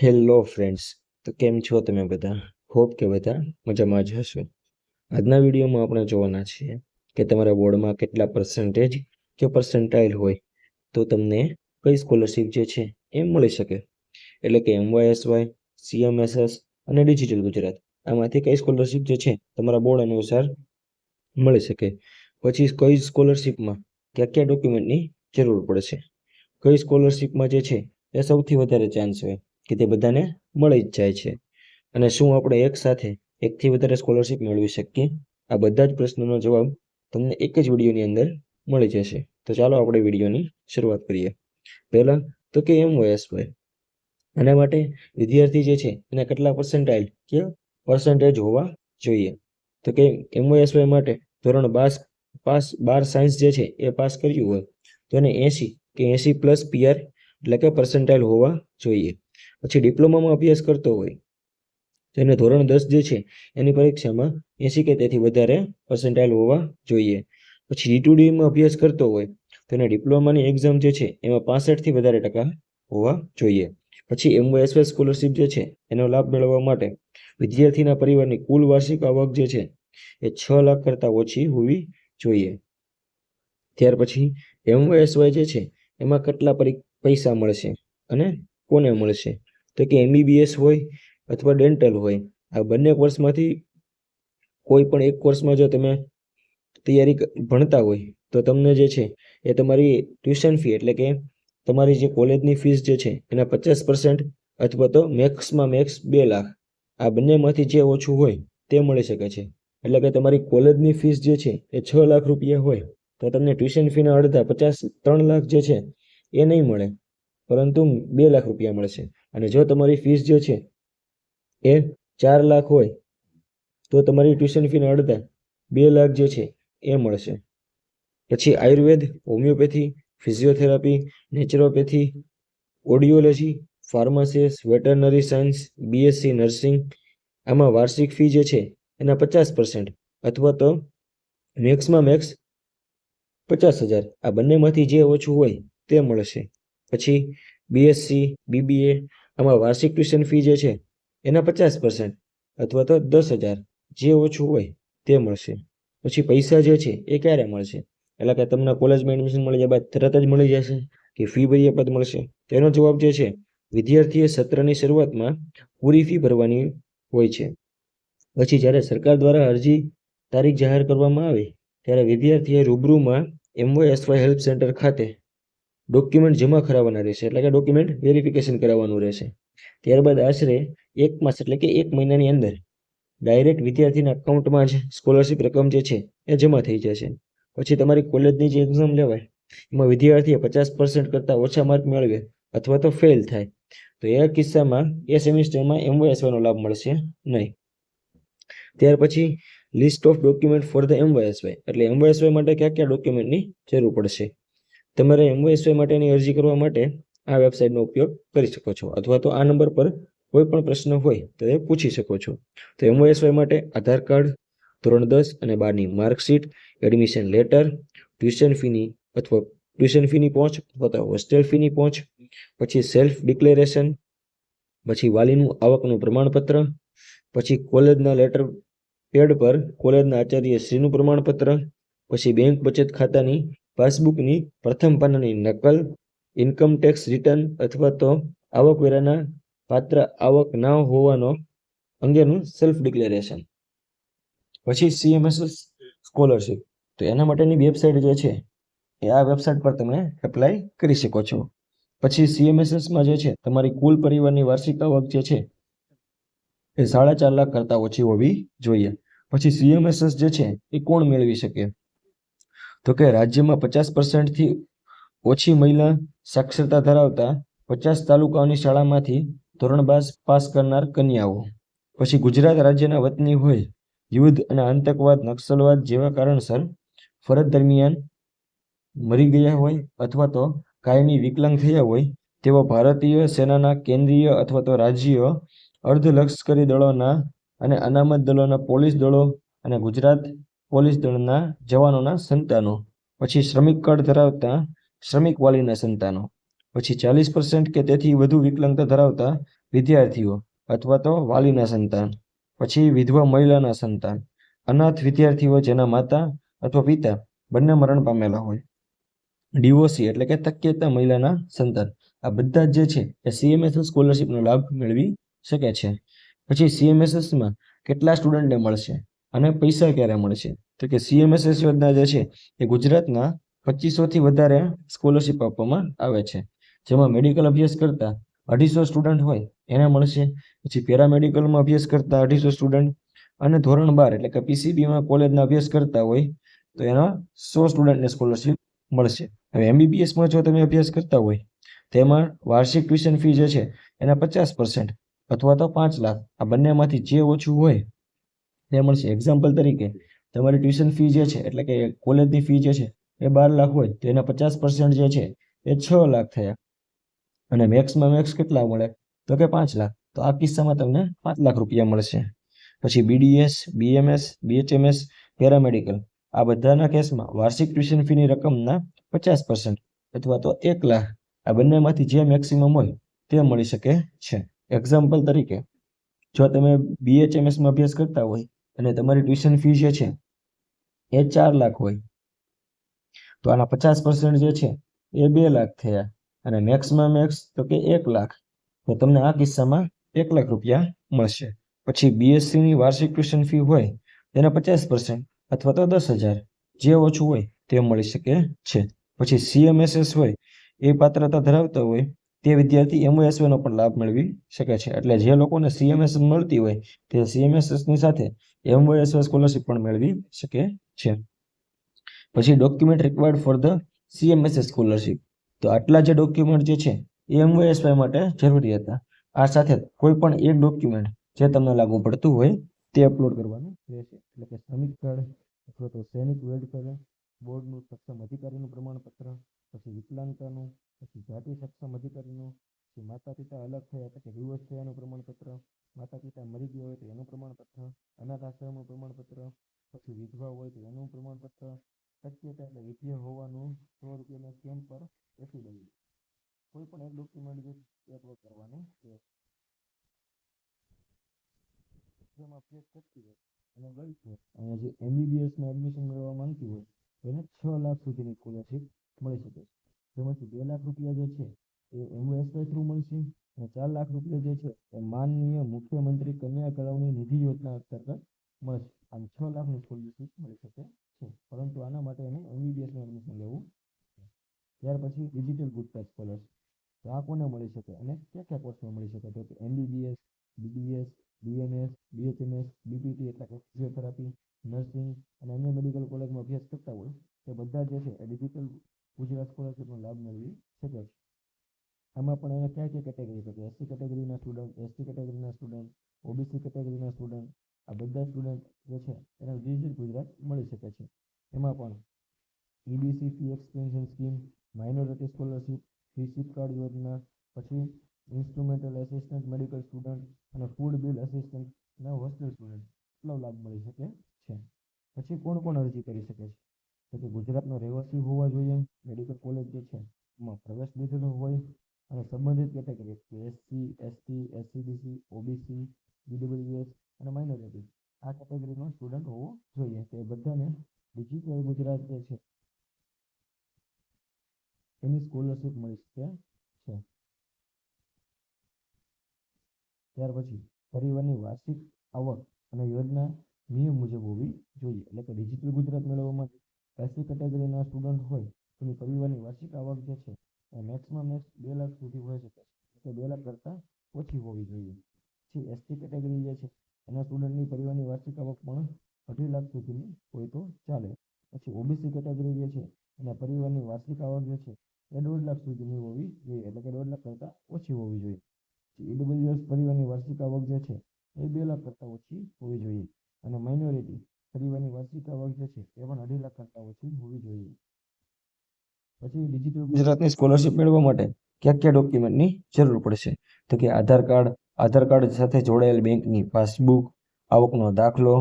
Hello friends, તો કેમ છો તમે બધા? હોપ કે બધા મજામાં જ હશો. આજના વિડીયોમાં આપણે જોવાના છીએ કે તમારા બોર્ડમાં કેટલા પર્સન્ટેજ કે પર્સન્ટાઇલ હોય તો તમને કઈ સ્કોલરશિપ જે છે એ મળી શકે. એટલે કે MYSY, CMSS અને ડિજિટલ ગુજરાત, આમાંથી કઈ સ્કોલરશિપ જે છે તમારા બોર્ડ અનુસાર મળી શકે. પછી કઈ સ્કોલરશિપમાં કયા કયા ડોક્યુમેન્ટની જરૂર પડશે, કઈ સ્કોલરશિપમાં જે છે એ સૌથી વધારે ચાન્સ હોય કે તે બધાને મળી જ જાય છે, અને શું આપણે એક સાથે એકથી વધારે સ્કોલરશિપ મેળવી શકીએ? આ બધા જ પ્રશ્નોનો જવાબ તમને એક જ વિડીયોની અંદર મળી જશે. તો ચાલો આપણે વિડીયોની શરૂઆત કરીએ. પહેલાં તો કે MYSY, આના માટે વિદ્યાર્થી જે છે એના કેટલા પર્સન્ટાઇલ કે પર્સન્ટેજ હોવા જોઈએ? તો કે MYSY માટે ધોરણ 12 સાયન્સ જે છે એ પાસ કર્યું હોય તો એને 80 કે 80+ PR એટલે કે પર્સન્ટાઇલ હોવા જોઈએ. પછી ડિપ્લોમામાં અભ્યાસ કરતો હોય તેને ધોરણ 10 જે છે એની પરીક્ષામાં 80 કે તેથી વધારે પર્સન્ટાઇલ હોવા જોઈએ. પછી D2Dમાં અભ્યાસ કરતો હોય તો એને ડિપ્લોમાની એક્ઝામ જે છે એમાં 65થી વધારે ટકા હોવા જોઈએ. પછી MYSY સ્કોલરશિપ જે છે એનો લાભ મેળવવા માટે વિદ્યાર્થીના પરિવારની કુલ વાર્ષિક આવક જે છે એ 6 લાખ કરતાં ઓછી હોવી જોઈએ. ત્યાર પછી MYSY જે છે એમાં કેટલા પૈસા મળશે અને કોને મળશે? તો કે MBBS હોય અથવા ડેન્ટલ હોય, આ બંને કોર્સમાંથી કોઈ પણ એક કોર્સમાં જો તમે તૈયારી ભણતા હોય તો તમને જે છે એ તમારી ટ્યુશન ફી એટલે કે તમારી જે કોલેજની ફીસ જે છે એના 50% અથવા તો મેક્સમાં મેક્સ 2 લાખ, આ બંનેમાંથી જે ઓછું હોય તે મળી શકે છે. એટલે કે તમારી કોલેજની ફીસ જે છે એ 6 લાખ રૂપિયા હોય તો તમને ટ્યુશન ફીના અડધા 3 લાખ જે છે એ નહીં મળે, પરંતુ 2 લાખ રૂપિયા મળશે. અને જો તમારી ફીસ જે છે એ 4 લાખ હોય તો તમારી ટ્યુશન ફીના અડધા 2 લાખ જે છે એ મળશે. પછી Ayurveda, homeopathy, physiotherapy, naturopathy, ઓડિયોલોજી, pharmacist, veterinary science, BSc nursing, આમાં વાર્ષિક ફી જે છે એના 50% અથવા તો મેક્સમાં મેક્સ 50,000, આ બંનેમાંથી જે ઓછું હોય તે મળશે. પછી BSc, BBA, આમાં વાર્ષિક ટ્યુશન ફી જે છે એના 50% અથવા તો 10,000, જે ઓછું હોય તે મળશે. પછી પૈસા જે છે એ ક્યારે મળશે? એટલે કે તમને કોલેજમાં એડમિશન મળી જાય બાદ તરત જ મળી જશે કે ફી ભર્યા બાદ મળશે? તેનો જવાબ જે છે વિદ્યાર્થીએ સત્રની શરૂઆતમાં પૂરી ફી ભરવાની હોય છે. પછી જ્યારે સરકાર દ્વારા અરજી તારીખ જાહેર કરવામાં આવે ત્યારે વિદ્યાર્થીએ રૂબરૂમાં MYSY હેલ્પ સેન્ટર ખાતે ડોક્યુમેન્ટ જમા કરાવવાના રહેશે, એટલે કે ડોક્યુમેન્ટ વેરિફિકેશન કરાવવાનું રહેશે. ત્યારબાદ આશરે 1 માસ એટલે કે 1 મહિનાની અંદર ડાયરેક્ટ વિદ્યાર્થીના અકાઉન્ટમાં જ સ્કોલરશિપ રકમ જે છે એ જમા થઈ જશે. પછી તમારી કોલેજની જે એક્ઝામ લેવાય એમાં વિદ્યાર્થીએ 50% કરતાં ઓછા માર્ક મેળવે અથવા તો ફેલ થાય તો એ કિસ્સામાં એ સેમિસ્ટરમાં MYSYનો લાભ મળશે નહીં. ત્યાર પછી list of document for the MYSY, એટલે MYSY માટે કયા કયા ડોક્યુમેન્ટની જરૂર પડશે. તમારે MYSY માટેની અરજી કરવા માટે આ વેબસાઇટનો ઉપયોગ કરી શકો છો, અથવા તો આ નંબર પર કોઈ પણ પ્રશ્ન હોય તો એ પૂછી શકો છો. તો MYSY માટે આધાર કાર્ડ, ધોરણ 10 અને 12ની માર્કશીટ, એડમિશન લેટર, ટ્યુશન ફીની પહોંચ અથવા તો હોસ્ટેલ ફીની પહોંચ, પછી સેલ્ફ ડિક્લેરેશન, પછી વાલીનું આવકનું પ્રમાણપત્ર, પછી કોલેજના લેટર પેડ પર કોલેજના આચાર્ય શ્રીનું પ્રમાણપત્ર, પછી બેંક બચત ખાતાની પાસબુકની પ્રથમ પાનાની નકલ, ઇન્કમ ટેક્સ રિટર્ન અથવા તો આવકવેરાના પાત્ર આવક ના હોવાનો અંગેનું સેલ્ફ ડિક્લેરેશન. પછી CMSS સ્કોલરશિપ, તો એના માટેની વેબસાઇટ જે છે એ આ વેબસાઇટ પર તમે એપ્લાય કરી શકો છો. પછી CMSSમાં જે છે તમારી કુલ પરિવારની વાર્ષિક આવક જે છે એ 4.5 લાખ કરતાં ઓછી હોવી જોઈએ. પછી CMSS જે છે એ કોણ મેળવી શકે? તો કે રાજ્યમાં 50%થી ઓછી મહિલા સાક્ષરતા ધરાવતા 50 તાલુકાઓની શાળામાંથી ધોરણ 12 પાસ કરનાર કન્યાઓ. પછી ગુજરાત રાજ્યના વતની હોય, યુદ્ધ અને આતંકવાદ, નક્સલવાદ જેવા કારણસર ફરજ દરમિયાન મરી ગયા હોય અથવા તો કાયમી વિકલાંગ થયા હોય તેવા ભારતીય સેનાના કેન્દ્રીય અથવા તો રાજ્ય અર્ધલશ્કરી દળોના અને અનામત દળોના પોલીસ દળો અને ગુજરાત પોલીસ દળના જવાનોના સંતાનો. પછી શ્રમિક કાર્ડ ધરાવતા શ્રમિક વાલીના સંતાનો. પછી 40% કે તેથી વધુ વિકલાંગતા ધરાવતા વિદ્યાર્થીઓ અથવા તો વાલીના સંતાન, પછી વિધવા મહિલાના સંતાન, અનાથ વિદ્યાર્થીઓ જેના માતા અથવા પિતા બંને મરણ પામેલા હોય, ડિવોર્સી એટલે કે તકિયતા મહિલાના સંતાન, આ બધા જે છે એ સીએમએસએસ સ્કોલરશીપનો લાભ મેળવી શકે છે. પછી સીએમએસએસમાં કેટલા સ્ટુડન્ટને મળશે અને પૈસા ક્યારે મળશે? તો કે સીએમએસએસ યોજના જે છે એ ગુજરાતના 2500થી વધારે સ્કોલરશીપ આપવામાં આવે છે, જેમાં મેડિકલ અભ્યાસ કરતા 250 સ્ટુડન્ટ હોય એને મળશે. પછી પેરામેડિકલમાં અભ્યાસ કરતા 250 સ્ટુડન્ટ અને ધોરણ 12 એટલે કે પીસીબીમાં કોલેજના અભ્યાસ કરતા હોય તો એના 100 સ્ટુડન્ટને સ્કોલરશીપ મળશે. હવે એમબીબીએસમાં જો તમે અભ્યાસ કરતા હોય તેમાં વાર્ષિક ટ્યુશન ફી જે છે એના 50% અથવા તો 5 લાખ, આ બંનેમાંથી જે ઓછું હોય તે મળશે. એક્ઝામ્પલ તરીકે તમારી ટ્યુશન ફી જે છે એટલે કે કોલેજની ફી જે છે એ 12 લાખ હોય તો એના 50% જે છે એ 6 લાખ થયા. અને મેક્સમાં મેક્સ કેટલા મળે? તો કે 5 લાખ. તો આ કિસ્સામાં તમને 5 લાખ રૂપિયા મળશે. પછી બીડીએસ, બીએમએસ, બીએચએમએસ, પેરામેડિકલ, આ બધાના કેસમાં વાર્ષિક ટ્યુશન ફીની રકમના 50% અથવા તો 1 લાખ, આ બંનેમાંથી જે મેક્સિમમ હોય તે મળી શકે છે. એક્ઝામ્પલ તરીકે જો તમે બીએચએમએસમાં અભ્યાસ કરતા હોય અને તમારી ટ્યુશન ફી જે છે એ 4 લાખ હોય તો આના 50% જે છે એ 2 લાખ થયા. અને મેક્સમાં મેક્સ તો કે 1 લાખ, તો તમને આ કિસ્સામાં 1 લાખ રૂપિયા મળશે. પછી બીએસસીની વાર્ષિક ટ્યુશન ફી હોય તેના 50% અથવા તો 10,000, જે ઓછું હોય તે મળી શકે છે. પછી સીએમએસએસ હોય એ પાત્રતા ધરાવતા હોય તે વિદ્યાર્થી એમઓએસનો પણ લાભ મેળવી શકે છે. એટલે જે લોકોને સીએમએસ મળતી હોય તે સીએમએસની સાથે એમઓએસ સ્કોલરશીપ પણ મેળવી શકે છે. પછી document required for the CMSS scholarship, તો આટલા જે ડોક્યુમેન્ટ જે છે એ એમઓએસવાય માટે જરૂરી હતા. આ સાથે કોઈ પણ એક ડોક્યુમેન્ટ જે તમને લાગુ પડતું હોય તે અપલોડ કરવાનું રહેશે. એટલે કે શ્રમિક કાર્ડ અથવા તો સૈનિક વેલફેર બોર્ડનું સક્ષમ અધિકારીનું પ્રમાણપત્ર, પછી વિકલાંગતાનું, પછી જાતિ સક્ષમ અધિકારીનું, પછી માતા પિતા અલગ થયા એટલે કે ડિવોર્સ થયાનું પ્રમાણપત્ર, માતા પિતા મરી ગયા હોય તો એનું પ્રમાણપત્ર, અનાથ આશ્રમનું પ્રમાણપત્ર, પછી વિધવા હોય તો એનું પ્રમાણપત્ર, શક્યતા એટલે વિધેય હોવાનું 100 રૂપિયાના સ્કેમ પર એફિડેવિટ, કોઈ પણ એક ડોક્યુમેન્ટ જે અપલોડ કરવાનું છે. જેમાં અભ્યાસ કરતી હોય અને ગર્લ્સ હોય અને જે એમબીબીએસમાં એડમિશન મેળવવા માંગતી હોય એને 6 લાખ સુધીની સ્કોલરશીપ મળી શકે છે. જેમાંથી 2 લાખ રૂપિયા જે છે એ એમઓએસવાય થ્રુ મળશે અને 4 લાખ રૂપિયા જે છે એ માનનીય મુખ્યમંત્રી કન્યા કેળવણી નિધિ યોજના અંતર્ગત મળશે. આમ 6 લાખની સ્કોલરશીપ મળી શકે છે, પરંતુ આના માટે એને એમબીબીએસમાં એડમિશન લેવું. ત્યાર પછી ડિજિટલ ગુજરાત સ્કોલરશીપ, તો આ કોને મળી શકે અને કયા કયા કોર્સમાં મળી શકે? તો કે MBBS, BDS, BMS, BHMS, BPT એટલે કે ફિઝિયોથેરાપી, નર્સિંગ અને અન્ય મેડિકલ કોલેજમાં અભ્યાસ કરતા હોય તે બધા જે છે એ ડિજિટલ ગુજરાત સ્કોલરશીપનો લાભ મેળવી શકે છે. આમાં પણ એને કયા કયા કેટેગરી છે? એસસી કેટેગરીના સ્ટુડન્ટ, એસટી કેટેગરીના સ્ટુડન્ટ, ઓબીસી કેટેગરીના સ્ટુડન્ટ, આ બધા સ્ટુડન્ટ જે છે એને ડિજિટલ ગુજરાત મળી શકે છે. એમાં પણ EBC fee expansion scheme, minority scholarship, freeship card યોજના, પછી ઇન્સ્ટ્રુમેન્ટલ એસિસ્ટન્ટ મેડિકલ સ્ટુડન્ટ અને ફૂડ બિલ અસિસ્ટન્ટના હોસ્ટેલ સ્ટુડન્ટ એટલો લાભ મળી શકે છે. પછી કોણ કોણ અરજી કરી શકે છે? તો કે ગુજરાતનો રહેવાસી હોવા જોઈએ, મેડિકલ કોલેજ જે છે એમાં પ્રવેશ લીધેલો હોય અને સંબંધિત કેટેગરી કે એસસી, એસટી, એસસીબીસી, ઓબીસી, બીડબ્લ્યુએસ અને માઇનોરિટી આ કેટેગરીનો સ્ટુડન્ટ હોવો જોઈએ. તે બધાને ડિજિટલ ગુજરાત જે છે એની સ્કોલરશીપ મળી શકે છે. ત્યાર પછી પરિવારની વાર્ષિક આવક અને યોજના નિયમ મુજબ હોવી જોઈએ. એટલે કે ડિજિટલ ગુજરાત મેળવવા માટે એસસી કેટેગરીના સ્ટુડન્ટ હોય તેની પરિવારની વાર્ષિક આવક જે છે એ મેક્સમાં મેક્સ 2 લાખ સુધી હોઈ શકે છે, એટલે 2 લાખ કરતાં ઓછી હોવી જોઈએ. પછી એસટી કેટેગરી જે છે એના સ્ટુડન્ટની પરિવારની વાર્ષિક આવક પણ 2.5 લાખ સુધીની હોય તો ચાલે. પછી ઓબીસી કેટેગરી જે છે એના પરિવારની વાર્ષિક આવક જે છે એ 1.5 લાખ સુધીની હોવી જોઈએ, એટલે કે 1.5 લાખ કરતાં ઓછી હોવી જોઈએ. ઈડબ્લ્યુએસ પરિવારની વાર્ષિક આવક જે છે એ 2 લાખ કરતાં ઓછી હોવી જોઈએ અને માઇનોરિટી પરિવારની વાર્ષિક આવક જે છે એ પણ 2.5 લાખ કરતાં ઓછી હોવી જોઈએ. પછી ડિજિટલ ગુજરાતની સ્કોલરશીપ મેળવવા માટે કયા કયા ડોક્યુમેન્ટની જરૂર પડશે? તો કે આધાર કાર્ડ સાથે જોડાયેલ બેંકની પાસબુક, આવકનો દાખલો,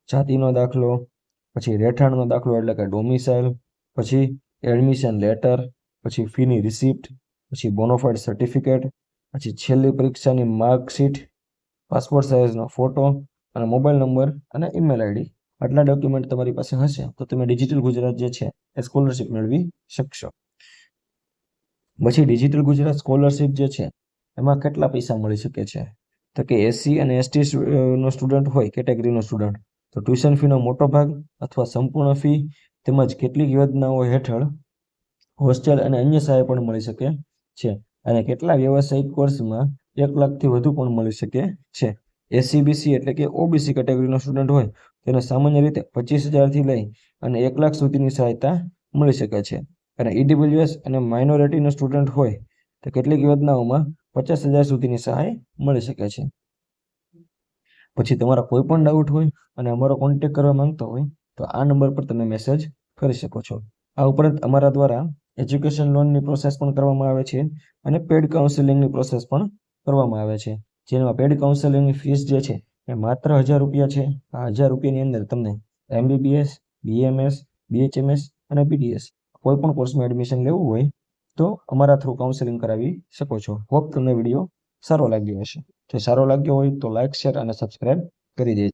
જાતિનો દાખલો, પછી રહેઠાણનો દાખલો એટલે કે ડોમિસાઇલ, પછી એડમિશન લેટર, પછી ફીની રિસિપ્ટ, પછી બોનોફાઇડ સર્ટિફિકેટ પછી છેલ્લી પરીક્ષાની માર્કશીટ, પાસપોર્ટ સાઇઝનો ફોટો અને મોબાઈલ નંબર અને ઈમેલ આઈડી આટલા ડોક્યુમેન્ટ તમારી પાસે હશે તો તમે ડિજિટલ ગુજરાત જે છે એ સ્કોલરશિપ મેળવી શકશો. પછી ડિજિટલ ગુજરાત સ્કોલરશિપ જે છે એમાં કેટલા પૈસા મળી શકે છે? તો કે એસસી અને એસટી નો સ્ટુડન્ટ હોય, કેટેગરીનો સ્ટુડન્ટ, તો ટ્યુશન ફીનો મોટો ભાગ અથવા સંપૂર્ણ ફી તેમજ કેટલીક યોજનાઓ હેઠળ હોસ્ટેલ અને અન્ય સહાય પણ મળી શકે છે. અને કેટલા વ્યવસાયિક કોર્સમાં 1 લાખથી વધુ પણ મળી શકે છે. એસસીબીસી એટલે કે ઓબીસી કેટેગરીનો સ્ટુડન્ટ હોય તેને સામાન્ય રીતે 25,000 થી લઈ અને 1 લાખ સુધીની સહાયતા મળી શકે છે. અને ઈડબ્લ્યુએસ અને માઇનોરિટીનો સ્ટુડન્ટ હોય તો કેટલીક યોજનાઓમાં 50,000 સુધીની સહાય મળી શકે છે. પછી તમારા કોઈ પણ ડાઉટ હોય અને અમારો કોન્ટેક્ટ કરવા માંગતો હોય તો આ નંબર પર તમે મેસેજ કરી શકો છો. આ ઉપરાંત અમારા દ્વારા એજ્યુકેશન લોનની પ્રોસેસ પણ કરવામાં આવે છે અને પેડ કાઉન્સેલિંગની પ્રોસેસ પણ કરવામાં આવે છે. જેમાં પેડ કાઉન્સેલિંગની ફીસ જે છે એ માત્ર 1,000 રૂપિયા છે. આ 1,000 રૂપિયાની અંદર તમને MBBS, BMS, BHMS અને BDS કોઈ પણ કોર્સમાં એડમિશન લેવું હોય તો અમારા થ્રુ કાઉન્સેલિંગ કરાવી શકો છો. હોપ તમને વિડીયો સારો લાગ્યો હશે. જો સારો લાગ્યો હોય તો લાઇક, શેર અને સબસ્ક્રાઇબ કરી દેજો.